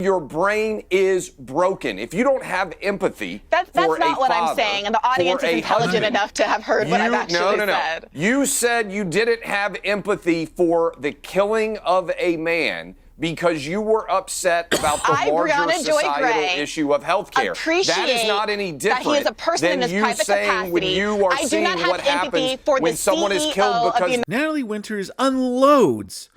Your brain is broken. If you don't have empathy that's for not a what father, I'm saying, and the audience is intelligent enough to have heard what I've actually said. You said you didn't have empathy for the killing of a man because you were upset about the larger Briahna Joy societal Gray issue of healthcare. That is not any different that he is a person in than his you private saying capacity. when you are I do seeing not have what empathy happens for when the someone is CEO killed because Natalie Winters unloads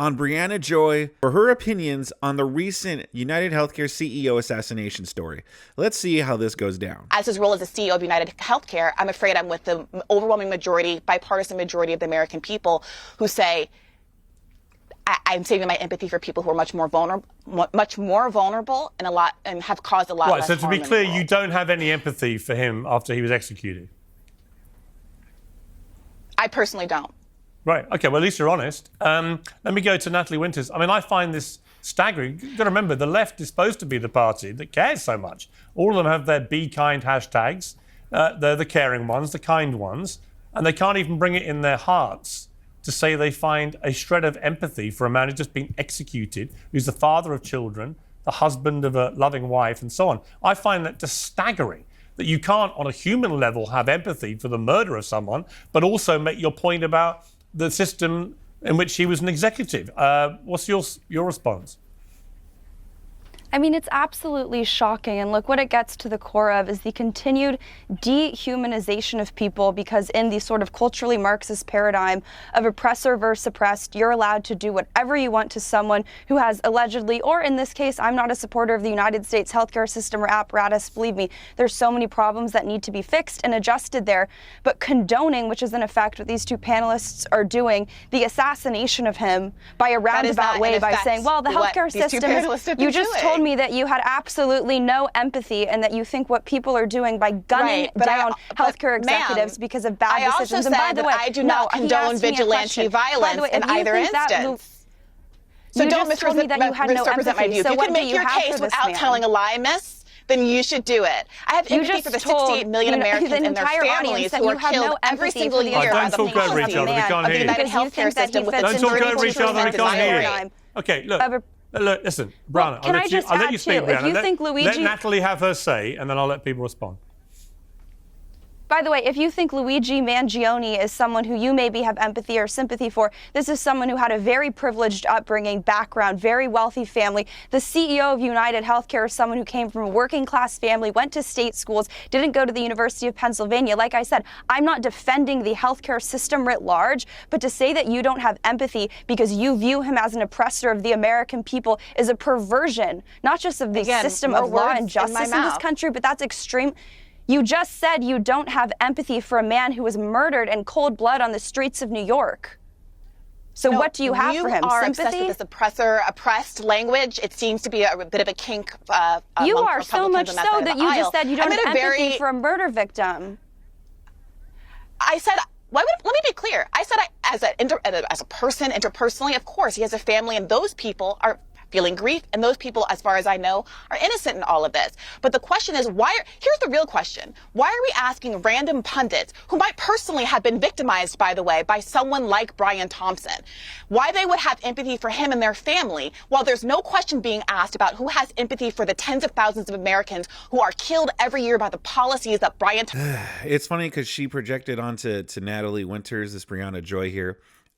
on Briahna Joy for her opinions on the recent United Healthcare CEO assassination story. Let's see how this goes down. As his role as the CEO of United Healthcare, I'm afraid I'm with the overwhelming majority, bipartisan majority of the American people who say, I'm saving my empathy for people who are much more vulnerable, and have caused a lot. Right. Less So to harm be in the clear, world. you don't have any empathy for him after he was executed. I personally don't. Right. Okay. Well, at least you're honest. Let me go to Natalie Winters. I mean, I find this staggering. You've got to remember, the left is supposed to be the party that cares so much. All of them have their "Be Kind" hashtags. They're the caring ones, the kind ones, and they can't even bring it in their hearts to say they find a shred of empathy for a man who's just been executed, who's the father of children, the husband of a loving wife, and so on. I find that just staggering, that you can't, on a human level, have empathy for the murder of someone, but also make your point about the system in which he was an executive. What's your response? I mean, it's absolutely shocking. And look, what it gets to the core of is the continued dehumanization of people, because in the sort of culturally Marxist paradigm of oppressor versus oppressed, you're allowed to do whatever you want to someone who has allegedly, or in this case, I'm not a supporter of the United States healthcare system or apparatus. Believe me, there's so many problems that need to be fixed and adjusted there. But condoning, which is in effect what these two panelists are doing, the assassination of him by a roundabout way by saying, well, the healthcare system is, you just told me that you had absolutely no empathy and that you think what people are doing by gunning down healthcare executives because of bad decisions. And by the way, I do not condone vigilante violence in either instance. So don't misrepresent my view. If you can make your case without telling a lie, miss, then you should do it. I have empathy for the 68 million Americans and their families who are killed every single year by the policies of the United Healthcare system with its $32 Okay, look. Listen, Briahna, I'll let you speak, Briahna. Let Natalie have her say, and then I'll let people respond. By the way, if you think Luigi Mangione is someone who you maybe have empathy or sympathy for, this is someone who had a very privileged upbringing, background, very wealthy family. The CEO of United Healthcare is someone who came from a working class family, went to state schools, didn't go to the University of Pennsylvania. Like I said, I'm not defending the healthcare system writ large, but to say that you don't have empathy because you view him as an oppressor of the American people is a perversion, not just of the system of law and justice in this country, but that's extreme. You just said you don't have empathy for a man who was murdered in cold blood on the streets of New York. So what do you have for him? You are Sympathy? obsessed with this oppressed language. It seems to be a bit of a kink. You are so much so that you just said you don't have empathy for a murder victim. I said, let me be clear. I said as a person, interpersonally, of course, he has a family, and those people are feeling grief, and those people, as far as I know, are innocent in all of this. But the question is, here's the real question. Why are we asking random pundits, who might personally have been victimized, by the way, by someone like Brian Thompson, why they would have empathy for him and their family, while there's no question being asked about who has empathy for the tens of thousands of Americans who are killed every year by the policies that Brian It's funny because she projected onto Natalie Winters, this Briahna Joy here,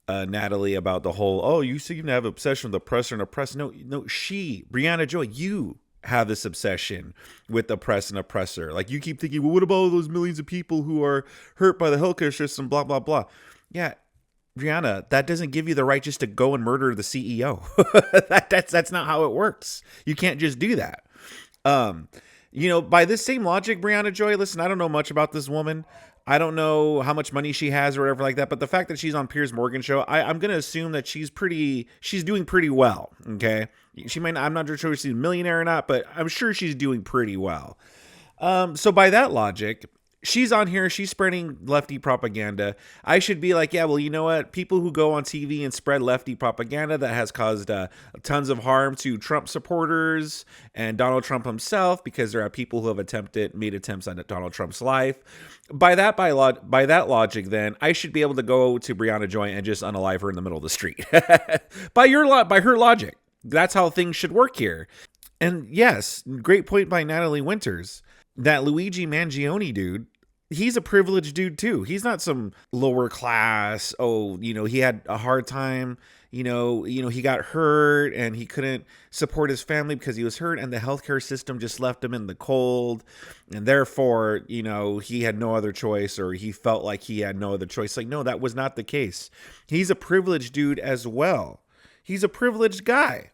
Natalie, about the whole, you seem to have obsession with oppressor and oppressed. No, Briahna Joy, you have this obsession with oppressed and oppressor. Like, you keep thinking, well, what about all those millions of people who are hurt by the healthcare system, blah, blah, blah. Yeah, Briahna, that doesn't give you the right just to go and murder the CEO. That's not how it works. You can't just do that. By this same logic, Briahna Joy, listen, I don't know much about this woman. I don't know how much money she has or whatever like that, but the fact that she's on Piers Morgan show, I'm going to assume that she's doing pretty well. Okay. I'm not sure if she's a millionaire or not, but I'm sure she's doing pretty well. So by that logic, she's on here, she's spreading lefty propaganda. I should be like, yeah, well, you know what? People who go on TV and spread lefty propaganda that has caused tons of harm to Trump supporters and Donald Trump himself, because there are people who have made attempts on Donald Trump's life. By that logic, then I should be able to go to Briahna Joy and just unalive her in the middle of the street. By her logic, that's how things should work here. And yes, great point by Natalie Winters. That Luigi Mangione dude, he's a privileged dude too. He's not some lower class. Oh, he had a hard time. He got hurt and he couldn't support his family because he was hurt, and the healthcare system just left him in the cold, and therefore, he had no other choice, or he felt like he had no other choice. Like, no, that was not the case. He's a privileged dude as well. He's a privileged guy.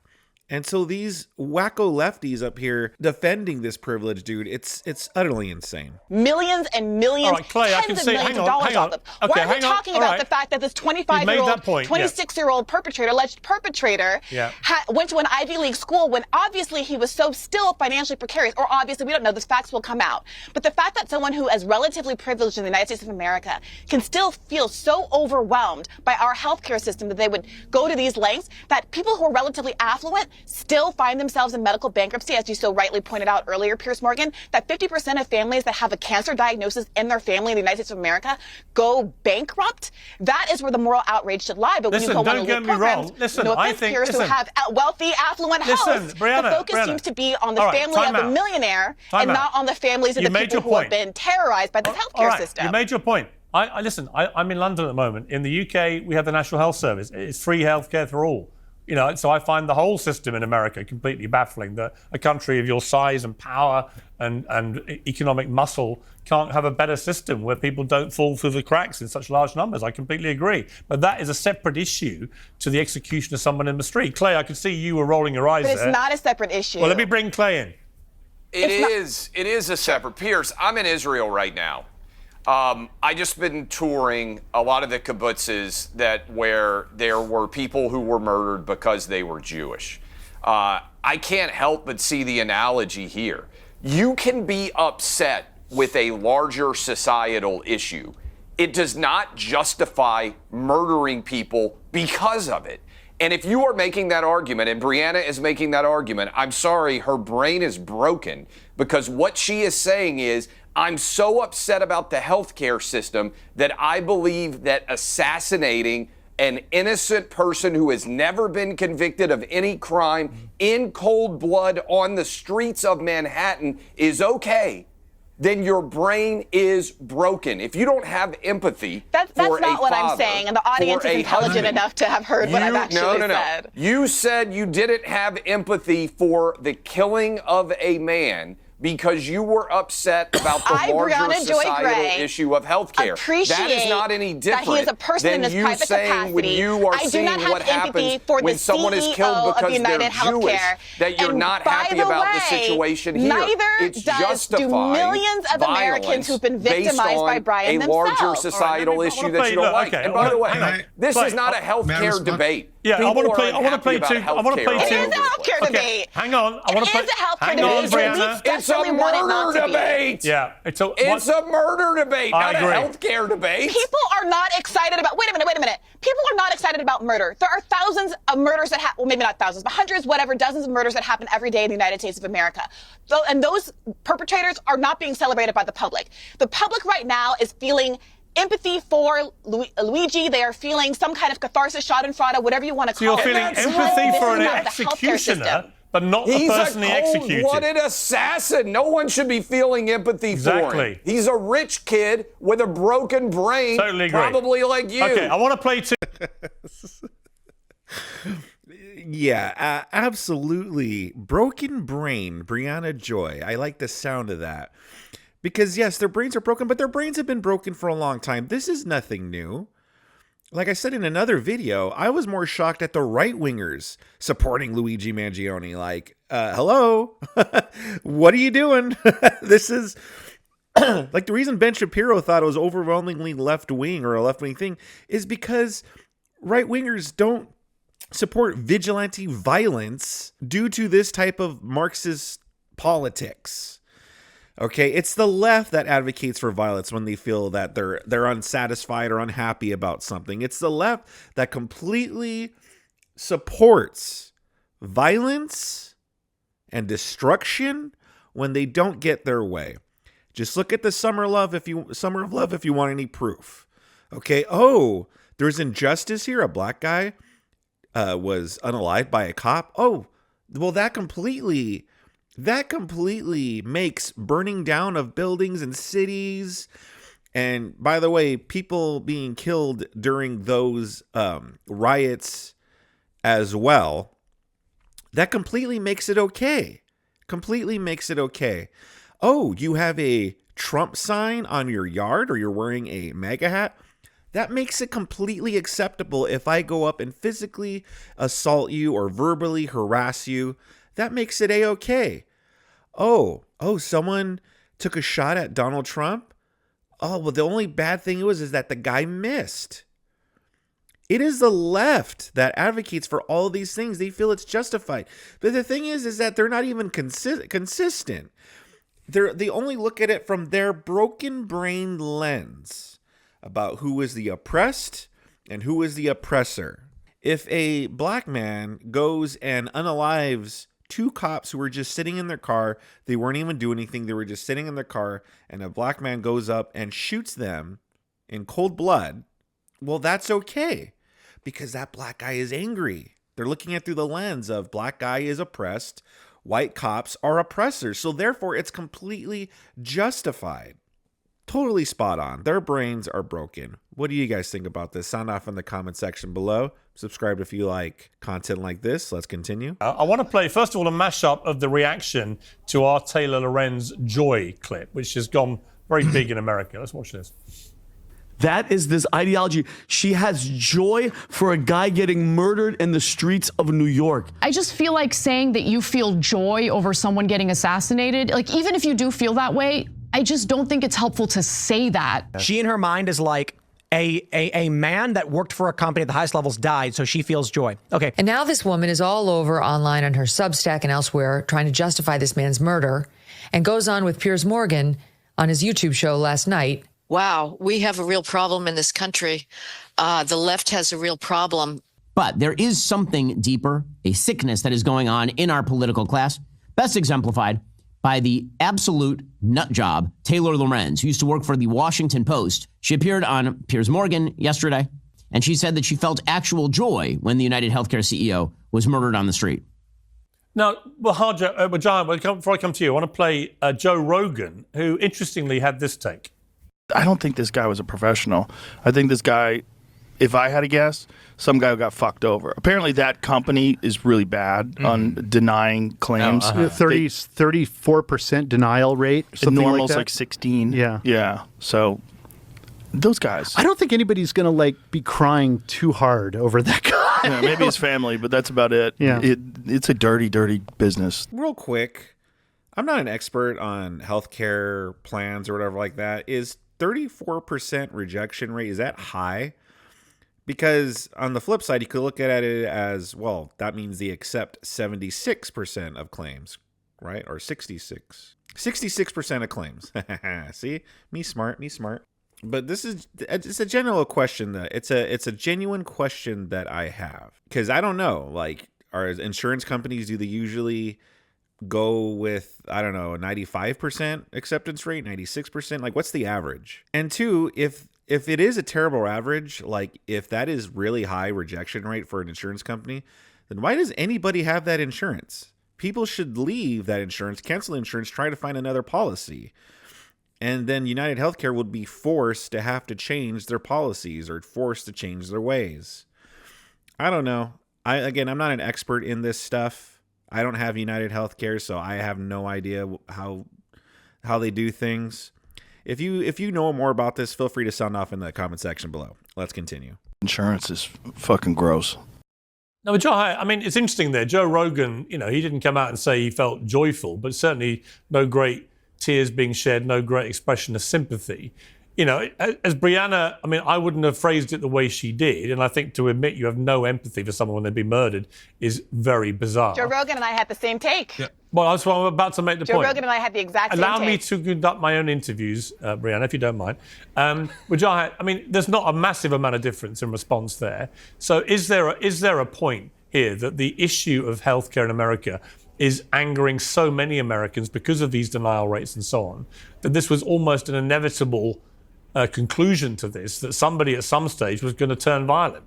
And so these wacko lefties up here defending this privileged dude, it's utterly insane. Millions and millions, All right, Clay, I can tens of see. millions Hang of on, dollars hang on. off of. Okay, Why are we hang on. talking All about right. the fact that this You've made that 25-year-old, point, yeah. 26-year-old perpetrator, alleged perpetrator, Yeah. went to an Ivy League school when obviously he was so still financially precarious, or obviously we don't know, the facts will come out. But the fact that someone who is relatively privileged in the United States of America can still feel so overwhelmed by our healthcare system that they would go to these lengths, that people who are relatively affluent still find themselves in medical bankruptcy, as you so rightly pointed out earlier, Piers Morgan, that 50% of families that have a cancer diagnosis in their family in the United States of America go bankrupt. That is where the moral outrage should lie. But Listen, when you go on don't elite get me programs, wrong. Listen, no I offense, think- Piers, who listen. have wealthy, affluent Listen, hosts, Briahna, the focus Briahna. seems to be on the All right, family time of the out. millionaire Time and out. not on the families of You the made people your who have point. been terrorized by this All healthcare right, system. you made your point. Listen, I'm in London at the moment. In the UK, we have the National Health Service. It's free healthcare for all. So I find the whole system in America completely baffling, that a country of your size and power and economic muscle can't have a better system where people don't fall through the cracks in such large numbers. I completely agree. But that is a separate issue to the execution of someone in the street. Clay, I could see you were rolling your eyes But there. it's not a separate issue. Well, let me bring Clay in. It is a separate. Piers, I'm in Israel right now. I just been touring a lot of the kibbutzes where there were people who were murdered because they were Jewish. I can't help but see the analogy here. You can be upset with a larger societal issue. It does not justify murdering people because of it. And if you are making that argument, and Briahna is making that argument, I'm sorry, her brain is broken, because what she is saying is, I'm so upset about the healthcare system that I believe that assassinating an innocent person who has never been convicted of any crime in cold blood on the streets of Manhattan is okay. Then your brain is broken. If you don't have empathy That's for not a what I'm father, saying, and the audience for is a intelligent husband, enough to have heard what I've actually no. said. You said you didn't have empathy for the killing of a man because you were upset about the I, larger Briahna Joy societal Gray, issue of healthcare. appreciate That is not any different that he is a person in than his you private saying when capacity. you are I do seeing not have what empathy happens for when the someone is CEO killed of because United they're Jewish, Healthcare. that you're And not by happy the about the way, situation here. Neither It's do justifying millions of Americans violence who've been based victimized by on Brian a larger themselves. societal All right, issue let me- that you don't look, like. okay, And by the hang way, on. this Clay, is not a may I healthcare respond? debate. Yeah, I People want to are play. I want to unhappy play about two. I want to healthcare play all It two. is over a the healthcare place. debate. Hang on. I want to play. It is a healthcare Hang debate. on, It's a Briahna. It's a Desperately want it not murder to be. debate. Yeah, it's a. It's a murder debate, I not a agree. healthcare debate. People are not excited about. Wait a minute. People are not excited about murder. There are thousands of murders that happen. Well, maybe not thousands, but hundreds, whatever, dozens of murders that happen every day in the United States of America. And those perpetrators are not being celebrated by the public. The public right now is feeling empathy for Luigi. They are feeling some kind of catharsis, schadenfreude, whatever you want to So you're call it. feeling that's empathy wrong. for an This is not the healthcare executioner, system. but not the He's person he a executed. cold-blooded assassin. No one should be feeling empathy for Exactly. him. He's a rich kid with a broken brain, Totally agree. probably like you. Okay, I want to play two. Yeah, absolutely. Broken brain, Briahna Joy. I like the sound of that. Because yes, their brains are broken, but their brains have been broken for a long time. This is nothing new. Like I said in another video, I was more shocked at the right-wingers supporting Luigi Mangione. Like, hello? What are you doing? This is... like, the reason Ben Shapiro thought it was overwhelmingly left-wing or a left-wing thing is because right-wingers don't support vigilante violence due to this type of Marxist politics. Okay, it's the left that advocates for violence when they feel that they're unsatisfied or unhappy about something. It's the left that completely supports violence and destruction when they don't get their way. Just look at the Summer of Love if you want any proof. Okay, oh, there's injustice here. A black guy was unalived by a cop. Oh, well, that completely That completely makes burning down of buildings and cities, and by the way, people being killed during those riots as well, that completely makes it okay. Completely makes it okay. Oh, you have a Trump sign on your yard, or you're wearing a MAGA hat? That makes it completely acceptable if I go up and physically assault you or verbally harass you. That makes it a-okay. Oh, someone took a shot at Donald Trump? Oh, well, the only bad thing is that the guy missed. It is the left that advocates for all these things. They feel it's justified. But the thing is that they're not even consistent. They only look at it from their broken brain lens about who is the oppressed and who is the oppressor. If a black man goes and unalives two cops who were just sitting in their car, they weren't even doing anything, they were just sitting in their car, and a black man goes up and shoots them in cold blood, well, that's okay, because that black guy is angry. They're looking at through the lens of black guy is oppressed, white cops are oppressors, so therefore it's completely justified. Totally spot on. Their brains are broken. What do you guys think about this? Sound off in the comment section below. Subscribe if you like content like this. Let's continue. I want to play, first of all, a mashup of the reaction to our Taylor Lorenz Joy clip, which has gone very big in America. Let's watch this. That is this ideology. She has joy for a guy getting murdered in the streets of New York. I just feel like saying that you feel joy over someone getting assassinated, like even if you do feel that way, I just don't think it's helpful to say that. She in her mind is like a man that worked for a company at the highest levels died, so she feels joy. Okay. And now this woman is all over online on her Substack and elsewhere trying to justify this man's murder, and goes on with Piers Morgan on his YouTube show last night. Wow, we have a real problem in this country. The left has a real problem. But there is something deeper, a sickness that is going on in our political class, best exemplified by the absolute nut job, Taylor Lorenz, who used to work for the Washington Post. She appeared on Piers Morgan yesterday, and she said that she felt actual joy when the United Healthcare CEO was murdered on the street. Now, John, before I come to you, I want to play Joe Rogan, who interestingly had this take. I don't think this guy was a professional. I think this guy, if I had to guess, some guy who got fucked over. Apparently that company is really bad on denying claims. 34% denial rate. And normal's like, like 16. Yeah. Yeah. So those guys. I don't think anybody's going to be crying too hard over that guy. Yeah, maybe his family, but that's about it. Yeah. It's a dirty, dirty business. Real quick, I'm not an expert on healthcare plans or whatever like that. Is 34% rejection rate, is that high? Because on the flip side, you could look at it as, well, that means they accept 76% of claims, right? Or 66% of claims. See, me smart. But it's a general question that it's a genuine question that I have, because I don't know, are insurance companies, do they usually go with, I don't know, a 95% acceptance rate, 96%? What's the average? And two, if it is a terrible average, if that is really high rejection rate for an insurance company, then why does anybody have that insurance? People should leave that insurance, cancel insurance, try to find another policy. And then United Healthcare would be forced to have to change their policies or forced to change their ways. I don't know. I'm not an expert in this stuff. I don't have United Healthcare, so I have no idea how they do things. If you know more about this, feel free to sound off in the comment section below. Let's continue. Insurance is fucking gross. No, but Joe, I mean, it's interesting there. Joe Rogan, he didn't come out and say he felt joyful, but certainly no great tears being shed, no great expression of sympathy. As Briahna, I mean, I wouldn't have phrased it the way she did. And I think to admit you have no empathy for someone when they've been murdered is very bizarre. Joe Rogan and I had the same take. Yeah. Well, that's what I'm about to make the point. Joe Rogan and I had the exact same take. Allow me to conduct my own interviews, Briahna, if you don't mind. Which I mean, there's not a massive amount of difference in response there. So is there a point here that the issue of healthcare in America is angering so many Americans because of these denial rates and so on, that this was almost an inevitable conclusion to this, that somebody at some stage was going to turn violent?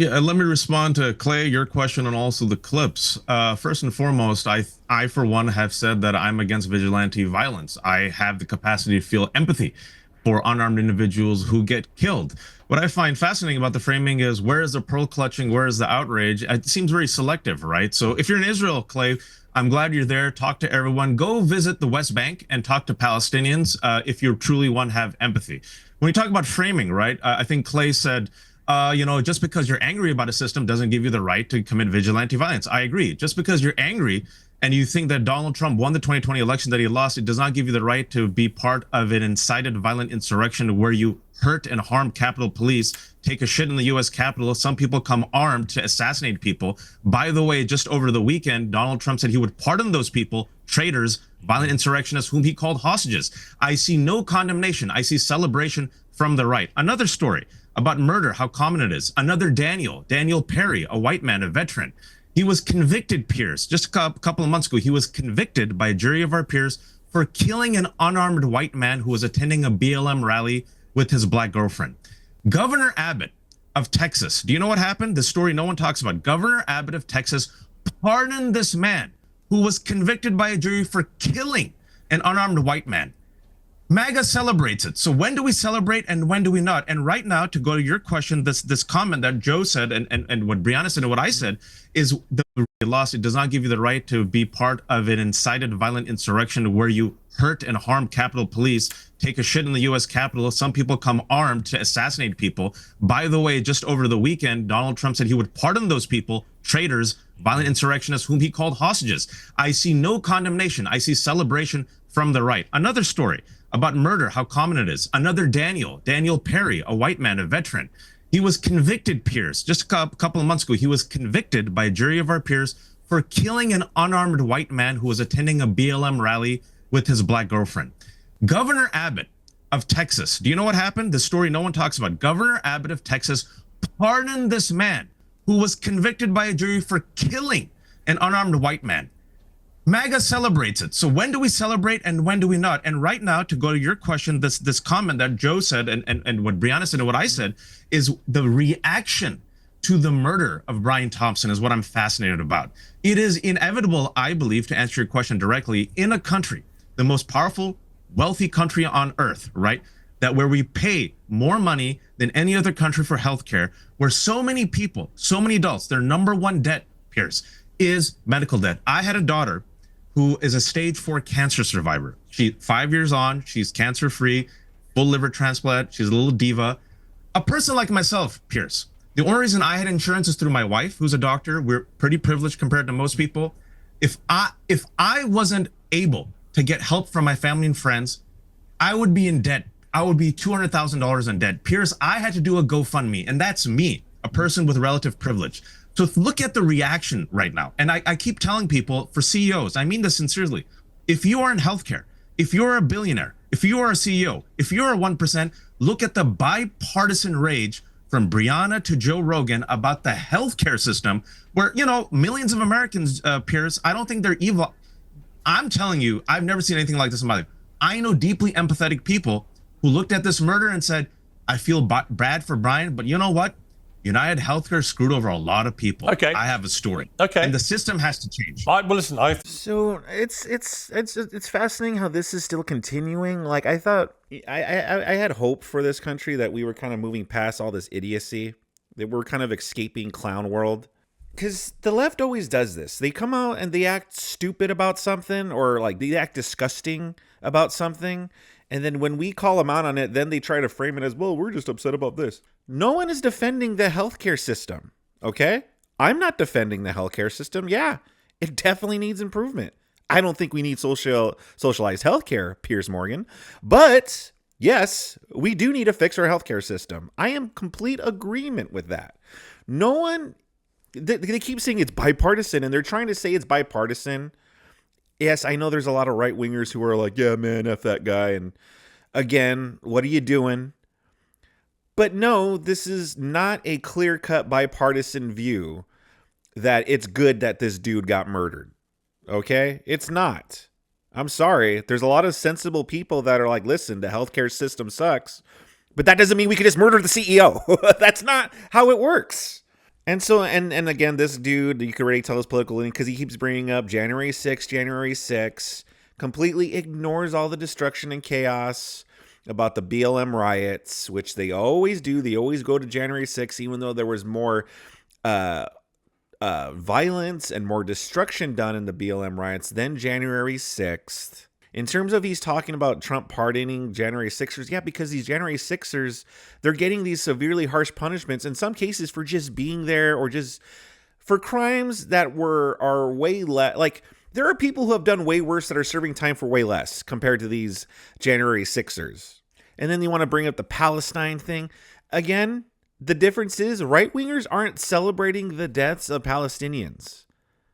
Yeah, let me respond to Clay, your question, and also the clips. First and foremost, I for one have said that I'm against vigilante violence. I have the capacity to feel empathy for unarmed individuals who get killed. What I find fascinating about the framing is, where is the pearl clutching? Where is the outrage? It seems very selective, right? So if you're in Israel, Clay, I'm glad you're there. Talk to everyone. Go visit the West Bank and talk to Palestinians if you truly want to have empathy. When we talk about framing, right, I think Clay said, just because you're angry about a system doesn't give you the right to commit vigilante violence. I agree. Just because you're angry and you think that Donald Trump won the 2020 election that he lost, it does not give you the right to be part of an incited violent insurrection where you hurt and harm Capitol Police, take a shit in the U.S. Capitol. Some people come armed to assassinate people. By the way, just over the weekend, Donald Trump said he would pardon those people, traitors, violent insurrectionists whom he called hostages. I see no condemnation. I see celebration from the right. Another story about murder, how common it is. Another Daniel Perry, a white man, a veteran. He was convicted, Piers, just a couple of months ago. He was convicted by a jury of our peers for killing an unarmed white man who was attending a BLM rally with his black girlfriend. Governor Abbott of Texas, do you know what happened? The story no one talks about. Governor Abbott of Texas pardoned this man who was convicted by a jury for killing an unarmed white man. MAGA celebrates it. So when do we celebrate and when do we not? And right now, to go to your question, this comment that Joe said and what Briahna said and what I said is the loss. It does not give you the right to be part of an incited violent insurrection where you hurt and harm Capitol Police, take a shit in the U.S. Capitol. Some people come armed to assassinate people. By the way, just over the weekend, Donald Trump said he would pardon those people, traitors, violent insurrectionists whom he called hostages. I see no condemnation. I see celebration from the right. Another story about murder, how common it is. Another Daniel Perry, a white man, a veteran. He was convicted, Piers, just a couple of months ago. He was convicted by a jury of our peers for killing an unarmed white man who was attending a BLM rally with his black girlfriend. Governor Abbott of Texas, do you know what happened? The story no one talks about. Governor Abbott of Texas pardoned this man who was convicted by a jury for killing an unarmed white man. MAGA celebrates it. So when do we celebrate and when do we not? And right now, to go to your question, this comment that Joe said and what Briahna said and what I said is the reaction to the murder of Brian Thompson is what I'm fascinated about. It is inevitable, I believe, to answer your question directly, in a country, the most powerful, wealthy country on earth, right? That where we pay more money than any other country for healthcare, where so many people, so many adults, their number one debt, Piers, is medical debt. I had a daughter who is a stage 4 cancer survivor. She 5 years on, she's cancer free, full liver transplant, she's a little diva. A person like myself, Piers, the only reason I had insurance is through my wife, who's a doctor. We're pretty privileged compared to most people. If I wasn't able to get help from my family and friends, I would be in debt. I would be $200,000 in debt. Piers, I had to do a GoFundMe, and that's me, a person with relative privilege. So look at the reaction right now. And I keep telling people, for CEOs, I mean this sincerely, if you are in healthcare, if you're a billionaire, if you are a CEO, if you're a 1%, look at the bipartisan rage from Briahna to Joe Rogan about the healthcare system where, millions of Americans, Piers, I don't think they're evil. I'm telling you, I've never seen anything like this in my life. I know deeply empathetic people who looked at this murder and said, I feel bad for Brian, but you know what? United Healthcare screwed over a lot of people. Okay. I have a story. Okay. And the system has to change. Well, listen, So it's fascinating how this is still continuing. Like, I thought I had hope for this country that we were kind of moving past all this idiocy, that we're kind of escaping clown world. Because the left always does this. They come out and they act stupid about something, or like they act disgusting about something. And then when we call them out on it, then they try to frame it as, well, we're just upset about this. No one is defending the healthcare system, okay? I'm not defending the healthcare system. Yeah, it definitely needs improvement. I don't think we need socialized healthcare, Piers Morgan. But yes, we do need to fix our healthcare system. I am complete agreement with that. No one, they keep saying it's bipartisan, and they're trying to say it's bipartisan. Yes, I know there's a lot of right-wingers who are like, yeah, man, F that guy. And again, what are you doing? But no, this is not a clear-cut bipartisan view that it's good that this dude got murdered. Okay? It's not. I'm sorry. There's a lot of sensible people that are like, listen, the healthcare system sucks, but that doesn't mean we can just murder the CEO. That's not how it works. And so, and again, this dude, you can already tell his political leaning because he keeps bringing up January 6th, completely ignores all the destruction and chaos about the BLM riots, which they always do. They always go to January 6th, even though there was more violence and more destruction done in the BLM riots than January 6th. In terms of he's talking about Trump pardoning January 6ers, yeah, because these January 6ers, they're getting these severely harsh punishments in some cases for just being there or just for crimes that are way less. Like, there are people who have done way worse that are serving time for way less compared to these January 6ers. And then you want to bring up the Palestine thing. Again, the difference is right-wingers aren't celebrating the deaths of Palestinians.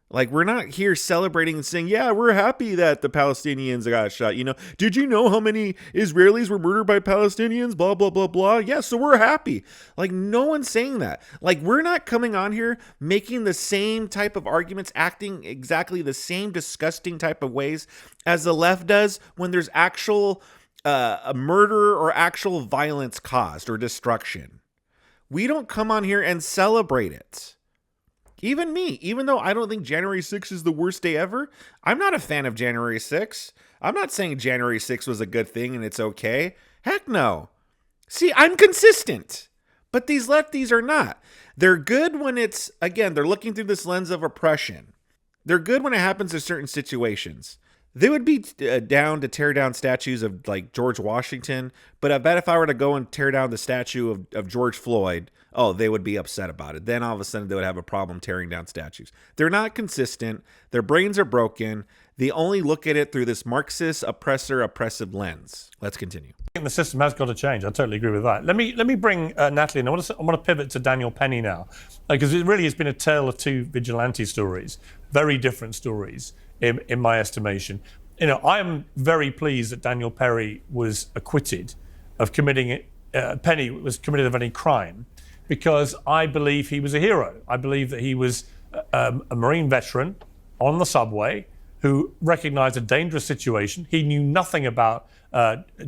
Like, we're not here celebrating and saying, yeah, we're happy that the Palestinians got shot. You know, did you know how many Israelis were murdered by Palestinians? Blah, blah, blah, blah. Yeah, so we're happy. Like, no one's saying that. Like, we're not coming on here making the same type of arguments, acting exactly the same disgusting type of ways as the left does when there's actual a murder or actual violence caused or destruction. We don't come on here and celebrate it. Even me, even though I don't think January 6th is the worst day ever, I'm not a fan of January 6th. I'm not saying January 6th was a good thing and it's okay. Heck no. See, I'm consistent. But these lefties are not. They're good when it's, again, they're looking through this lens of oppression. They're good when it happens in certain situations. They would be down to tear down statues of like George Washington, but I bet if I were to go and tear down the statue of George Floyd, oh, they would be upset about it. Then all of a sudden they would have a problem tearing down statues. They're not consistent. Their brains are broken. They only look at it through this Marxist oppressive lens. Let's continue. I think the system has got to change. I totally agree with that. Let me bring Natalie in. I want to pivot to Daniel Penny now, because it really has been a tale of two vigilante stories, very different stories in my estimation. You know, I am very pleased that Daniel Penny was acquitted of committing Penny was committed of any crime, because I believe he was a hero. I believe that he was a Marine veteran on the subway who recognized a dangerous situation. He knew nothing about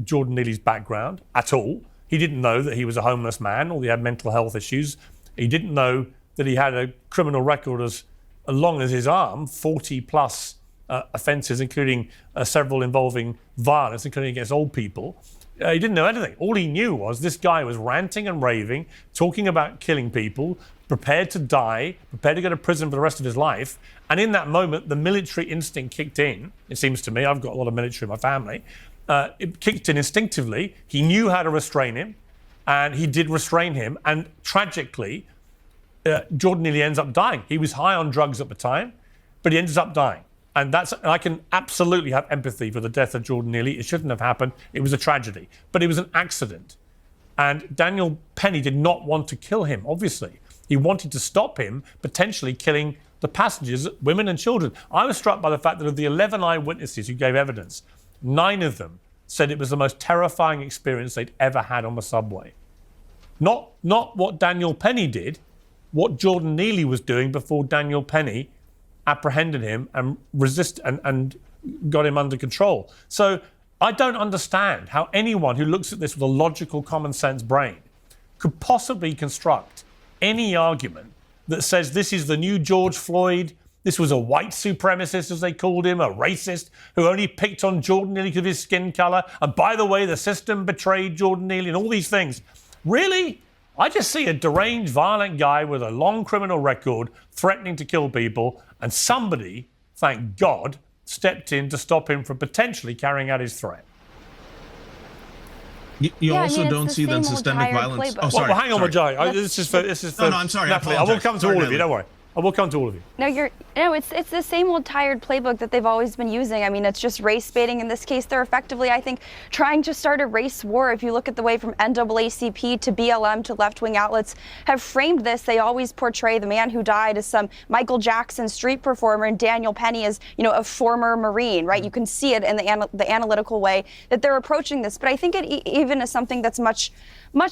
Jordan Neely's background at all. He didn't know that he was a homeless man or he had mental health issues. He didn't know that he had a criminal record as long as his arm, 40 plus offences, including several involving violence, including against old people. He didn't know anything. All he knew was this guy was ranting and raving, talking about killing people, prepared to die, prepared to go to prison for the rest of his life. And in that moment, the military instinct kicked in. It seems to me, I've got a lot of military in my family. It kicked in instinctively. He knew how to restrain him, and he did restrain him. And tragically, Jordan Neely ends up dying. He was high on drugs at the time, but he ends up dying. And I can absolutely have empathy for the death of Jordan Neely. It shouldn't have happened. It was a tragedy, but it was an accident. And Daniel Penny did not want to kill him, obviously. He wanted to stop him potentially killing the passengers, women and children. I was struck by the fact that of the 11 eyewitnesses who gave evidence, 9 of them said it was the most terrifying experience they'd ever had on the subway. Not what Daniel Penny did, what Jordan Neely was doing before Daniel Penny apprehended him and and got him under control. So I don't understand how anyone who looks at this with a logical, common sense brain could possibly construct any argument that says this is the new George Floyd, this was a white supremacist, as they called him, a racist who only picked on Jordan Neely because of his skin color. And by the way, the system betrayed Jordan Neely and all these things. Really? I just see a deranged, violent guy with a long criminal record threatening to kill people, and somebody, thank God, stepped in to stop him from potentially carrying out his threat. You also don't see that systemic violence. Oh, sorry. Well, hang on, Joy. This is for No, I'm sorry. Natalie. I will come to all of you. Don't worry. I will come to all of you. No, it's the same old tired playbook that they've always been using. I mean, it's just race baiting. In this case, they're effectively, I think, trying to start a race war. If you look at the way from NAACP to BLM to left-wing outlets have framed this, they always portray the man who died as some Michael Jackson street performer and Daniel Penny as, you know, a former Marine, right? You can see it in the analytical way that they're approaching this. But I think it even is something that's much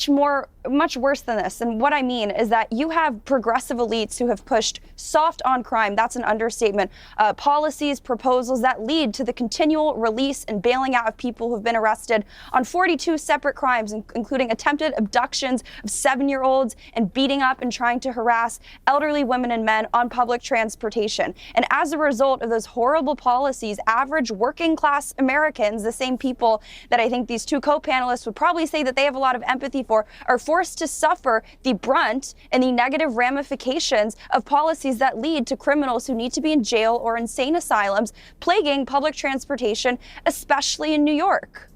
worse than this. And what I mean is that you have progressive elites who have pushed launched soft on crime, that's an understatement, policies, proposals that lead to the continual release and bailing out of people who've been arrested on 42 separate crimes, including attempted abductions of 7-year-olds and beating up and trying to harass elderly women and men on public transportation. And as a result of those horrible policies, average working class Americans, the same people that I think these two co-panelists would probably say that they have a lot of empathy for, are forced to suffer the brunt and the negative ramifications of policies that lead to criminals who need to be in jail or insane asylums, plaguing public transportation, especially in New York.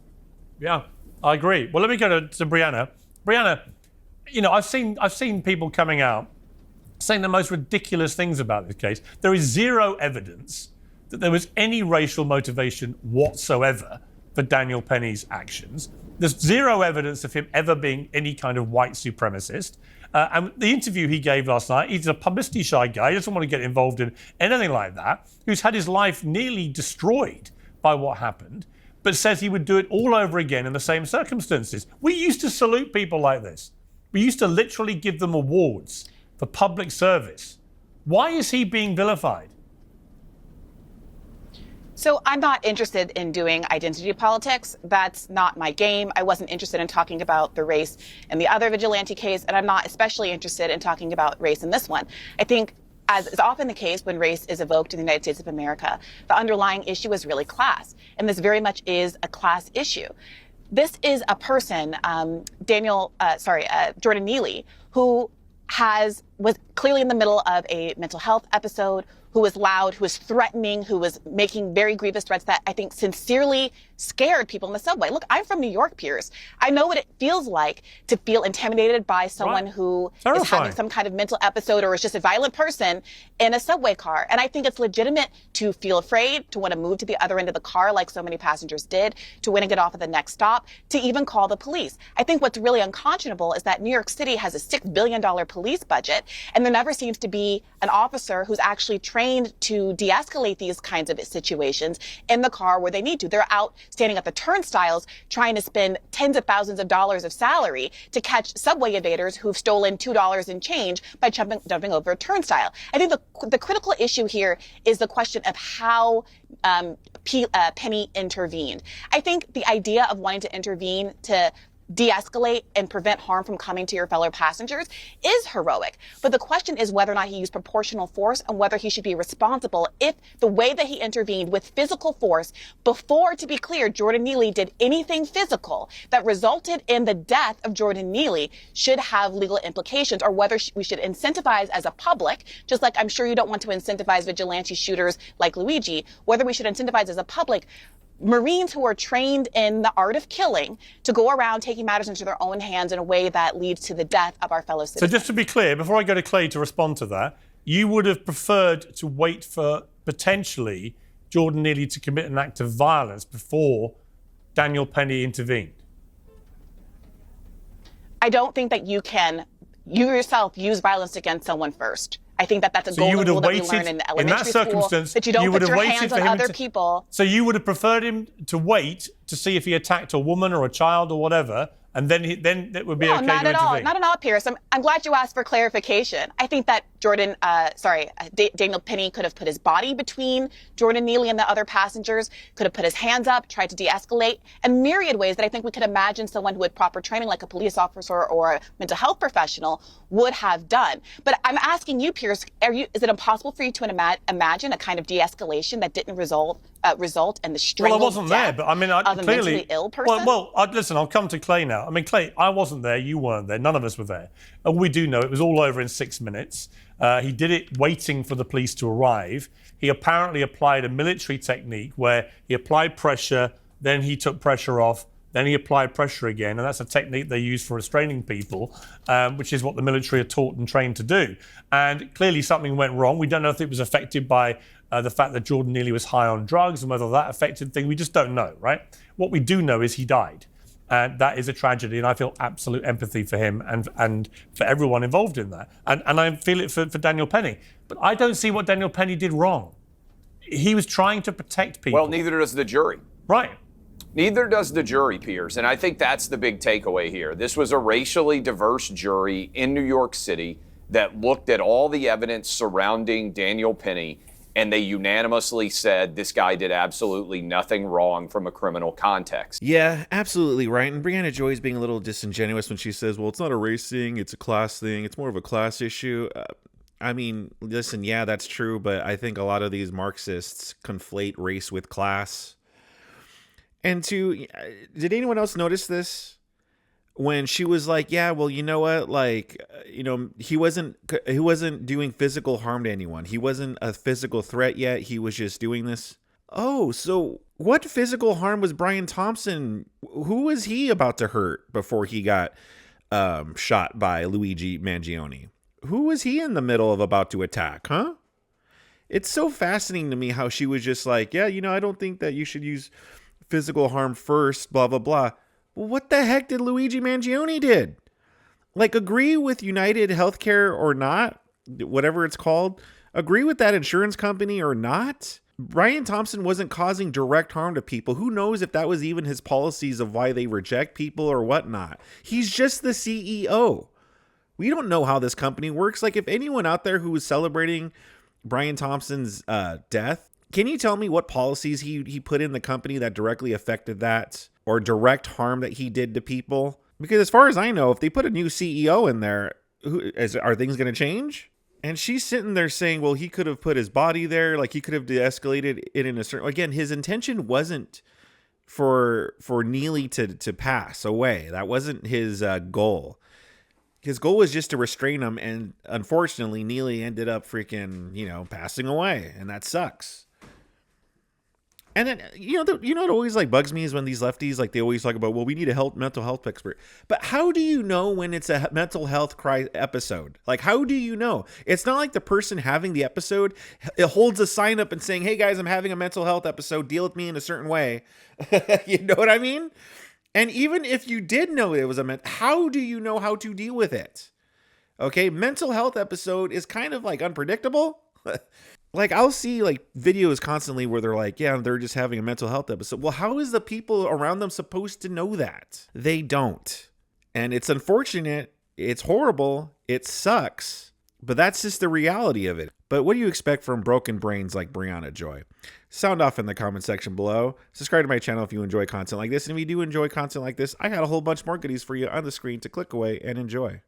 Yeah, I agree. Well, let me go to Briahna. Briahna, you know, I've seen people coming out saying the most ridiculous things about this case. There is zero evidence that there was any racial motivation whatsoever for Daniel Penny's actions. There's zero evidence of him ever being any kind of white supremacist. And the interview he gave last night, he's a publicity shy guy. He doesn't want to get involved in anything like that, who's had his life nearly destroyed by what happened, but says he would do it all over again in the same circumstances. We used to salute people like this. We used to literally give them awards for public service. Why is he being vilified? So I'm not interested in doing identity politics. That's not my game. I wasn't interested in talking about the race in the other vigilante case, and I'm not especially interested in talking about race in this one. I think, as is often the case when race is evoked in the United States of America, the underlying issue is really class, and this very much is a class issue. This is a person, Jordan Neely, who was clearly in the middle of a mental health episode, who was loud, who was threatening, who was making very grievous threats that I think sincerely scared people in the subway. Look, I'm from New York, Piers. I know what it feels like to feel intimidated by someone who is having some kind of mental episode or is just a violent person in a subway car. And I think it's legitimate to feel afraid, to want to move to the other end of the car like so many passengers did, to want to get off at the next stop, to even call the police. I think what's really unconscionable is that New York City has a $6 billion police budget, and there never seems to be an officer who's actually trained to de-escalate these kinds of situations in the car where they need to. They're out standing at the turnstiles trying to spend tens of thousands of dollars of salary to catch subway evaders who've stolen $2 in change by jumping over a turnstile. I think the critical issue here is the question of how Penny intervened. I think the idea of wanting to intervene to de-escalate and prevent harm from coming to your fellow passengers is heroic. But the question is whether or not he used proportional force and whether he should be responsible if the way that he intervened with physical force before, to be clear, Jordan Neely did anything physical that resulted in the death of Jordan Neely should have legal implications, or whether we should incentivize as a public, just like I'm sure you don't want to incentivize vigilante shooters like Luigi, whether we should incentivize as a public Marines who are trained in the art of killing to go around taking matters into their own hands in a way that leads to the death of our fellow citizens. So just to be clear, before I go to Clay to respond to that, you would have preferred to wait for potentially Jordan Neely to commit an act of violence before Daniel Penny intervened? I don't think that you yourself use violence against someone first. I think that that's a golden rule that we learn in elementary school, that you don't put your hands on other people. So you would have preferred him to wait to see if he attacked a woman or a child or whatever, and then it would be okay to intervene? Not at all, Piers. I'm glad you asked for clarification. I think that Daniel Penny could have put his body between Jordan Neely and the other passengers, could have put his hands up, tried to de-escalate, and myriad ways that I think we could imagine someone who had proper training, like a police officer or a mental health professional, would have done. But I'm asking you, Piers, is it impossible for you to imagine a kind of de-escalation that didn't result in the strangled Well, I wasn't there, but I mean, of a clearly mentally ill person? Listen, I'll come to Clay now. I mean, Clay, I wasn't there, you weren't there, none of us were there. And we do know it was all over in 6 minutes. He did it waiting for the police to arrive. He apparently applied a military technique where he applied pressure, then he took pressure off, then he applied pressure again. And that's a technique they use for restraining people, which is what the military are taught and trained to do. And clearly something went wrong. We don't know if it was affected by the fact that Jordan Neely was high on drugs and whether that affected things. We just don't know, right? What we do know is he died. And that is a tragedy, and I feel absolute empathy for him and for everyone involved in that. And I feel it for Daniel Penny. But I don't see what Daniel Penny did wrong. He was trying to protect people. Well, neither does the jury. Right. Neither does the jury, Piers. And I think that's the big takeaway here. This was a racially diverse jury in New York City. that looked at all the evidence surrounding Daniel Penny, and they unanimously said this guy did absolutely nothing wrong from a criminal context. Yeah, absolutely right. And Briahna Joy is being a little disingenuous when she says, well, it's not a race thing, it's a class thing, it's more of a class issue. I mean, listen, yeah, that's true, but I think a lot of these Marxists conflate race with class. And did anyone else notice this? When she was like, yeah, well, you know what? Like, he wasn't doing physical harm to anyone. He wasn't a physical threat yet. He was just doing this. Oh, so what physical harm was Brian Thompson? Who was he about to hurt before he got shot by Luigi Mangione? Who was he in the middle of about to attack, huh? It's so fascinating to me how she was just like, yeah, I don't think that you should use physical harm first, blah, blah, blah. Well, what the heck did Luigi Mangione did? Like, agree with United Healthcare or not, whatever it's called. Agree with that insurance company or not. Brian Thompson wasn't causing direct harm to people. Who knows if that was even his policies of why they reject people or whatnot. He's just the CEO. We don't know how this company works. Like, if anyone out there who was celebrating Brian Thompson's death, can you tell me what policies he put in the company that directly affected that? Or direct harm that he did to people? Because as far as I know, if they put a new CEO in there, are things going to change? And she's sitting there saying, well, he could have put his body there. Like, he could have de-escalated it in a certain... Again, his intention wasn't for Neely to pass away. That wasn't his goal. His goal was just to restrain him. And unfortunately, Neely ended up freaking, passing away. And that sucks. And then, what always like bugs me is when these lefties, like, they always talk about, well, we need a mental health expert. But how do you know when it's a mental health episode? Like, how do you know? It's not like the person having the episode, it holds a sign up and saying, hey guys, I'm having a mental health episode. Deal with me in a certain way. You know what I mean? And even if you did know it was how do you know how to deal with it? Okay. Mental health episode is kind of like unpredictable. Like, I'll see like videos constantly where they're like, yeah, they're just having a mental health episode. Well, how is the people around them supposed to know that? They don't. And it's unfortunate. It's horrible. It sucks. But that's just the reality of it. But what do you expect from broken brains like Briahna Joy? Sound off in the comment section below. Subscribe to my channel if you enjoy content like this. And if you do enjoy content like this, I got a whole bunch more goodies for you on the screen to click away and enjoy.